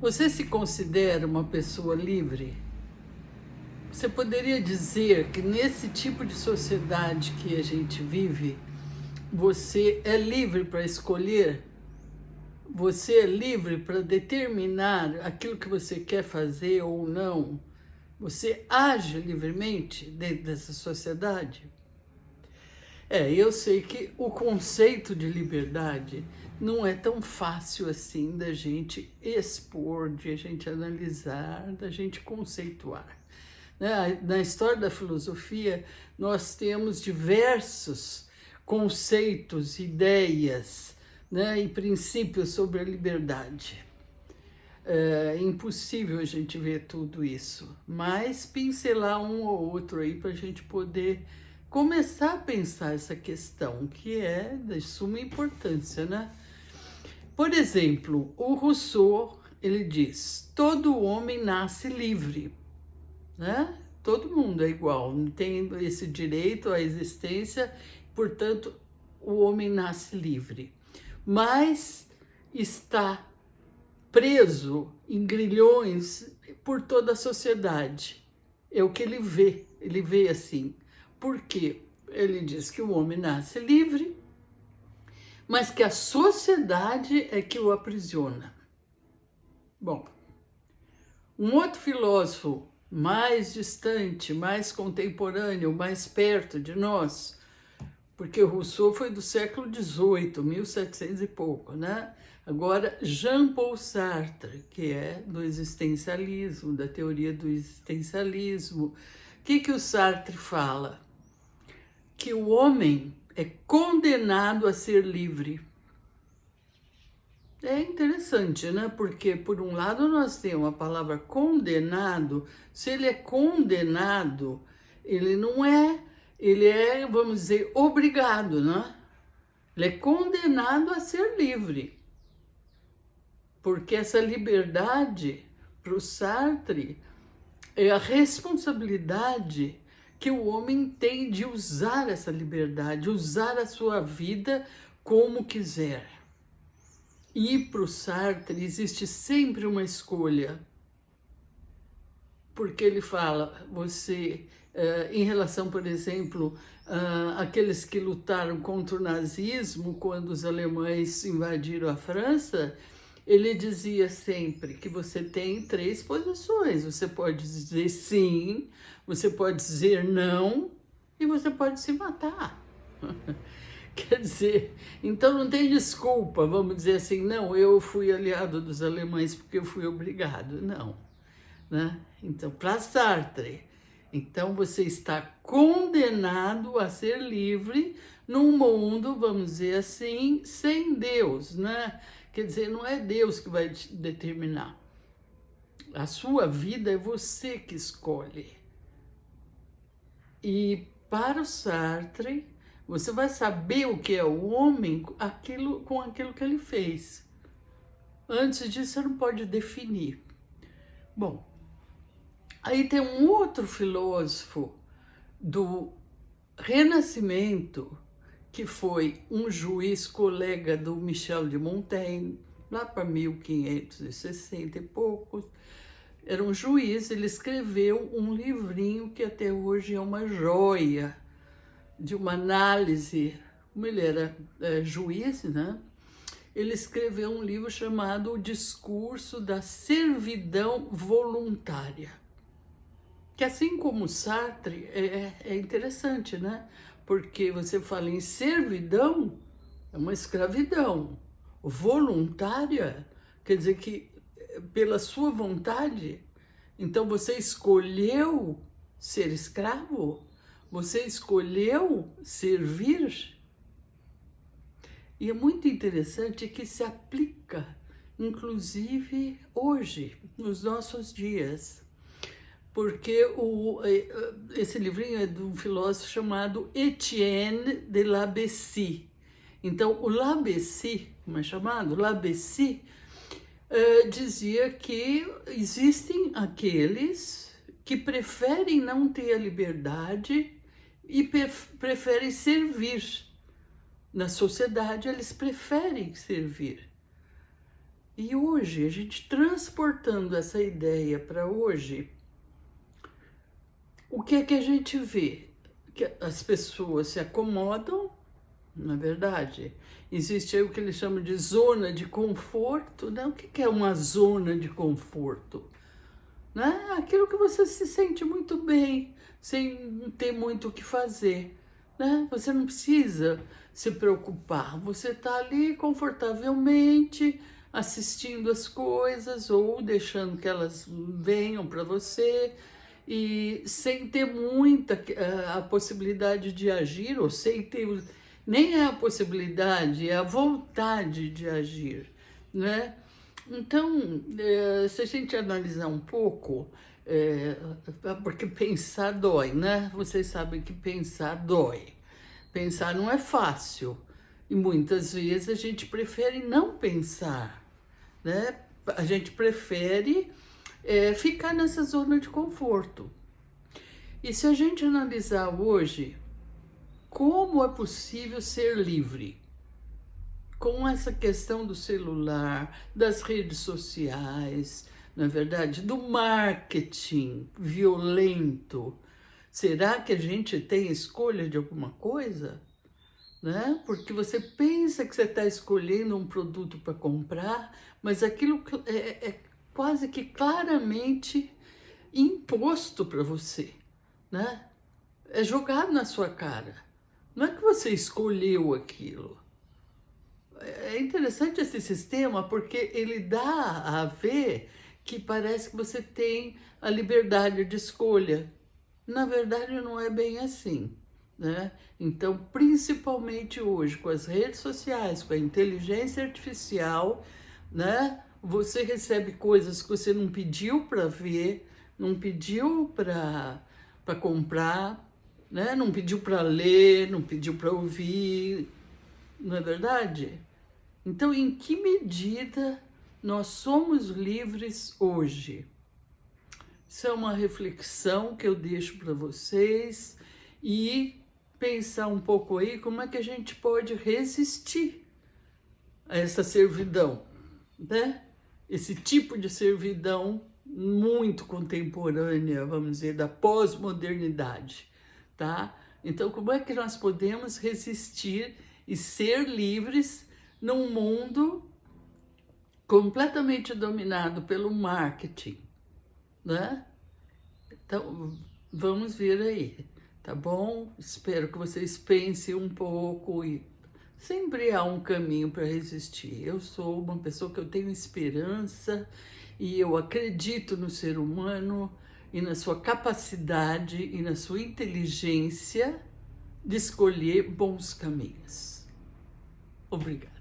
Você se considera uma pessoa livre? Você poderia dizer que nesse tipo de sociedade que a gente vive, você é livre para escolher? Você é livre para determinar aquilo que você quer fazer ou não? Você age livremente dentro dessa sociedade? Eu sei que o conceito de liberdade não é tão fácil assim da gente expor, de a gente analisar, da gente conceituar. Na história da filosofia, nós temos diversos conceitos, ideias, e princípios sobre a liberdade. É impossível a gente ver tudo isso, mas pincelar um ou outro aí para a gente poder começar a pensar essa questão, que é de suma importância, né? Por exemplo, o Rousseau, ele diz: todo homem nasce livre, né? Todo mundo é igual, não tem esse direito à existência, portanto, o homem nasce livre, mas está preso em grilhões por toda a sociedade. É o que ele vê assim. Por quê? Ele diz que o homem nasce livre, mas que a sociedade é que o aprisiona. Bom, um outro filósofo mais distante, mais contemporâneo, mais perto de nós, porque o Rousseau foi do século XVIII, 1700 e pouco, né? Agora, Jean-Paul Sartre, que é do existencialismo, da teoria do existencialismo. O que o Sartre fala? Que o homem é condenado a ser livre. É interessante, né? Porque, por um lado, nós temos a palavra condenado. Se ele é condenado, ele não é, ele é, vamos dizer, obrigado, né? Ele é condenado a ser livre. Porque essa liberdade, para o Sartre, é a responsabilidade que o homem tem de usar essa liberdade, usar a sua vida como quiser. E para o Sartre existe sempre uma escolha, porque ele fala, você, em relação, por exemplo, aqueles que lutaram contra o nazismo, quando os alemães invadiram a França, ele dizia sempre que você tem três posições. Você pode dizer sim, você pode dizer não e você pode se matar. Quer dizer, então não tem desculpa, vamos dizer assim, não, eu fui aliado dos alemães porque eu fui obrigado. Não, né? Então, para Sartre, então você está condenado a ser livre num mundo, vamos dizer assim, sem Deus, né? Quer dizer, não é Deus que vai te determinar. A sua vida é você que escolhe. E para o Sartre, você vai saber o que é o homem com aquilo que ele fez. Antes disso, você não pode definir. Bom, aí tem um outro filósofo do Renascimento, que foi um juiz colega do Michel de Montaigne, lá para 1560 e poucos. Era um juiz, ele escreveu um livrinho que até hoje é uma joia, de uma análise. Como ele era juiz, né? Ele escreveu um livro chamado O Discurso da Servidão Voluntária. Que assim como Sartre, é interessante, né? Porque você fala em servidão, é uma escravidão. Voluntária, quer dizer que pela sua vontade, então você escolheu ser escravo? Você escolheu servir? E é muito interessante que se aplica, inclusive hoje, nos nossos dias. Porque esse livrinho é de um filósofo chamado Etienne de La Bécie. Então, o La Bécie, como é chamado? La Bécie, dizia que existem aqueles que preferem não ter a liberdade e preferem servir. Na sociedade, eles preferem servir. E hoje, a gente transportando essa ideia para hoje, o que é que a gente vê? Que as pessoas se acomodam, na verdade. Existe aí o que eles chamam de zona de conforto, né? O que é uma zona de conforto? Né? Aquilo que você se sente muito bem, sem ter muito o que fazer. Né? Você não precisa se preocupar, você está ali confortavelmente assistindo as coisas ou deixando que elas venham para você e sem ter muita a possibilidade de agir, ou sem ter nem é a possibilidade, é a vontade de agir, né? Então, se a gente analisar um pouco, porque pensar dói, né? Vocês sabem que pensar dói. Pensar não é fácil. E muitas vezes a gente prefere não pensar, né? A gente prefere ficar nessa zona de conforto. E se a gente analisar hoje, como é possível ser livre? Com essa questão do celular, das redes sociais, na verdade, do marketing violento, será que a gente tem escolha de alguma coisa? Né? Porque você pensa que você está escolhendo um produto para comprar, mas aquilo é quase que claramente imposto para você, né? É jogado na sua cara. Não é que você escolheu aquilo. É interessante esse sistema porque ele dá a ver que parece que você tem a liberdade de escolha. Na verdade, não é bem assim, né? Então, principalmente hoje, com as redes sociais, com a inteligência artificial, né? Você recebe coisas que você não pediu para ver, não pediu para comprar, né? Não pediu para ler, não pediu para ouvir, não é verdade? Então, em que medida nós somos livres hoje? Isso é uma reflexão que eu deixo para vocês e pensar um pouco aí como é que a gente pode resistir a essa servidão, né? Esse tipo de servidão muito contemporânea, vamos dizer, da pós-modernidade, tá? Então, como é que nós podemos resistir e ser livres num mundo completamente dominado pelo marketing, né? Então, vamos ver aí, tá bom? Espero que vocês pensem um pouco e sempre há um caminho para resistir. Eu sou uma pessoa que eu tenho esperança e eu acredito no ser humano e na sua capacidade e na sua inteligência de escolher bons caminhos. Obrigada.